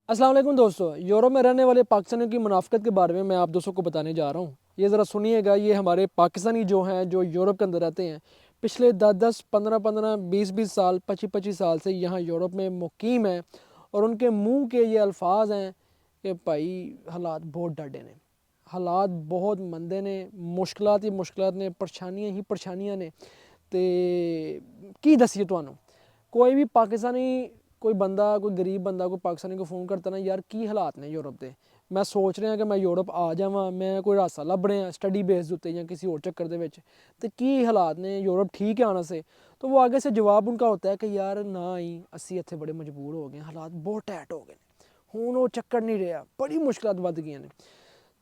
अस्सलाम वालेकुम दोस्तों, यूरोप में रहने वाले पाकिस्तानियों की मुनाफ़क़त के बारे में मैं आप दोस्तों को बताने जा रहा हूँ। ये ज़रा सुनिएगा। ये हमारे पाकिस्तानी जो हैं, जो यूरोप के अंदर रहते हैं, पिछले 10-10, 15-15, 20-20 साल, 25-25 साल से यहाँ यूरोप में मुकीम हैं, और उनके मुंह के ये अल्फाज हैं कि भाई हालात बहुत डाढ़े ने, हालात बहुत मंदे ने, मुश्किलात ही मुश्किलात ने, परेशानियाँ ही परेशानियाँ ने। ते की दसिए तुहानू कोई भी पाकिस्तानी, कोई बंदा, कोई गरीब बंदा कोई पाकिस्तानी को फ़ोन करता ना, यार की हालात ने यूरोप के, मैं सोच रहा कि मैं यूरोप आ जावां, मैं कोई रास्ता लभ रहा स्टडी बेस उत्ते या किसी और चक्कर दे विच, ते की हालात ने यूरोप ठीक है आने से। तो वो आगे से जवाब उनका होता है कि यार ना ही असी इत्थे बड़े मजबूर हो गए, हालात बहुत टैट हो गए, हुण वो चक्कर नहीं रहा, बड़ी मुश्किलात वध गई ने।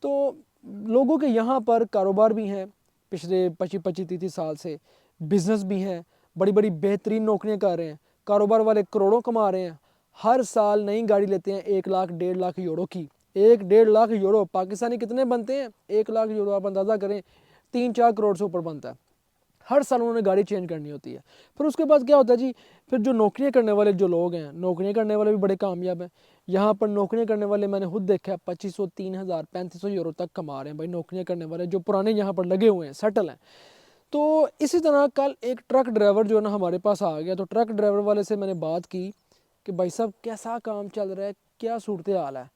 तो लोगों के यहाँ पर कारोबार भी हैं, पिछले 25-25-30 साल से बिज़नेस भी हैं, बड़ी बड़ी बेहतरीन नौकरियाँ कर रहे हैं, कारोबार वाले करोड़ों कमा रहे हैं। हर साल नई गाड़ी लेते हैं 1 लाख 1.5 लाख यूरो की। 1-1.5 लाख यूरो पाकिस्तानी कितने बनते हैं? 1 लाख यूरो आप अंदाज़ा करें, 3-4 करोड़ से ऊपर बनता है। हर साल उन्होंने गाड़ी चेंज करनी होती है। फिर उसके बाद क्या होता है जी, फिर जो नौकरियां करने वाले जो लोग हैं, नौकरियां करने वाले भी बड़े कामयाब हैं। यहाँ पर नौकरियां करने वाले मैंने खुद देखा है, 2500, 3000, 3500 यूरो तक कमा रहे हैं भाई नौकरियां करने वाले, जो पुराने यहाँ पर लगे हुए हैं, सेटल हैं। तो इसी तरह कल एक ट्रक ड्राइवर जो है ना हमारे पास आ गया। तो ट्रक ड्राइवर वाले से मैंने बात की कि भाई साहब कैसा काम चल रहा है, क्या सूरत हाल है।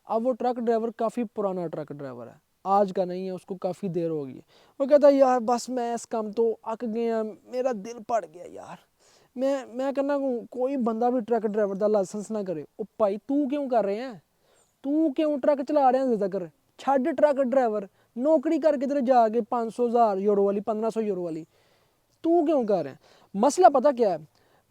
अब वो ट्रक ड्राइवर काफ़ी पुराना ट्रक ड्राइवर है, आज का नहीं है, उसको काफ़ी देर हो गई है। वो कहता है यार बस मैं इस काम तो अक गया, मेरा दिल पड़ गया यार, मैं कहना कोई बंदा भी ट्रक ड्राइवर का लाइसेंस ना करे। ओ भाई तू क्यों कर रहे हैं, तू क्यों ट्रक चला रहे हैं अजे तक? छड्ड ट्रक ड्राइवर, नौकरी कर किधर जाके 500,000 यूरो वाली, 1500 यूरो वाली, तू क्यों कर रहे हैं? मसला पता क्या है?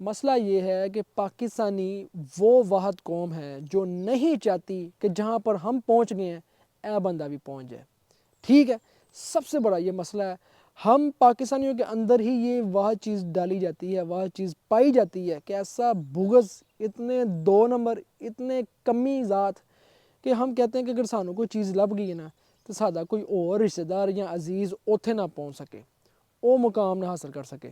मसला ये है कि पाकिस्तानी वो वाहद कौम है जो नहीं चाहती कि जहाँ पर हम पहुँच गए हैं ए बंदा भी पहुँच जाए। ठीक है, सबसे बड़ा ये मसला है। हम पाकिस्तानियों के अंदर ही ये वह चीज़ डाली जाती है, वह चीज़ पाई जाती है कि ऐसा बुग़्ज़, इतने 2 नंबर, इतने कमी ज़ात कि हम कहते हैं कि अगर सानू कोई चीज़ लभ गई है ना, तो सादा कोई और रिश्तेदार या अजीज़ उत्थे ना पहुँच सके, वो मुकाम ना हासिल कर सके।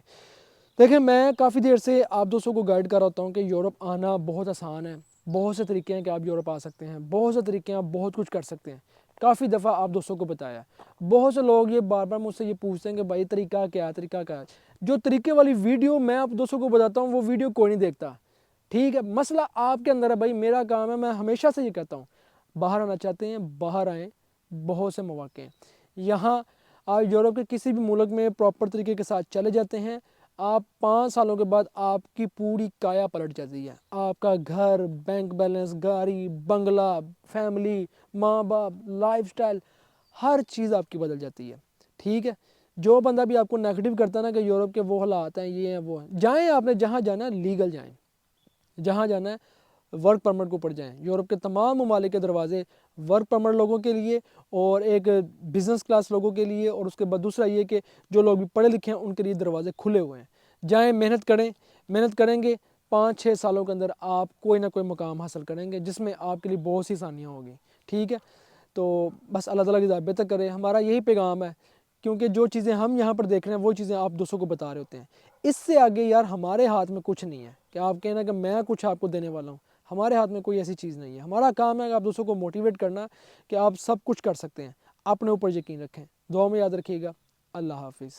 देखिए मैं काफ़ी देर से आप दोस्तों को गाइड कर रहा होता हूँ कि यूरोप आना बहुत आसान है, बहुत से तरीके हैं कि आप यूरोप आ सकते हैं, बहुत से तरीके हैं, आप बहुत कुछ कर सकते हैं। काफ़ी दफ़ा आप दोस्तों को बताया, बहुत से लोग ये बार बार मुझसे ये पूछते हैं कि भाई तरीका क्या है, तरीका क्या है। जो तरीके वाली वीडियो मैं आप दोस्तों को बताता हूँ वो वीडियो कोई नहीं देखता। ठीक है, मसला आपके अंदर है भाई, मेरा काम है, मैं हमेशा से ये कहता हूँ, बाहर आना चाहते हैं बाहर आएँ, बहुत से मौके हैं यहाँ। आप यूरोप के किसी भी मुल्क में प्रॉपर तरीके के साथ चले जाते हैं, आप 5 सालों के बाद आपकी पूरी काया पलट जाती है। आपका घर, बैंक बैलेंस, गाड़ी, बंगला, फैमिली, माँ बाप, लाइफस्टाइल, हर चीज़ आपकी बदल जाती है। ठीक है, जो बंदा भी आपको नेगेटिव करता है ना कि यूरोप के वो हालात हैं, ये हैं, वो हैं, जाएँ, आपने जहाँ जाना है लीगल जाएँ, जहाँ जाना है वर्क परमिट के ऊपर जाएँ। यूरोप के तमाम ममालिक के दरवाज़े वर्क परमिट लोगों के लिए और एक बिज़नेस क्लास लोगों के लिए, और उसके बाद दूसरा ये कि जो लोग भी पढ़े लिखे हैं उनके लिए दरवाज़े खुले हुए हैं। जाएँ, मेहनत करें, मेहनत करेंगे, 5-6 सालों के अंदर आप कोई ना कोई मुकाम हासिल करेंगे जिसमें आपके लिए बहुत सी आसानियाँ होंगी। ठीक है, तो बस अल्लाह ताला की ज़ात बेहतर करे, हमारा यही पैगाम है। क्योंकि जो चीज़ें हम यहाँ पर देख रहे हैं वो चीज़ें आप दोस्तों को बता रहे होते हैं। इससे आगे यार हमारे हाथ में कुछ नहीं है कि आप कहना कि मैं कुछ आपको देने वाला हूँ। हमारे हाथ में कोई ऐसी चीज़ नहीं है। हमारा काम है कि आप दोस्तों को मोटिवेट करना कि आप सब कुछ कर सकते हैं। अपने ऊपर यकीन रखें। दुआ में याद रखिएगा। अल्लाह हाफिज़।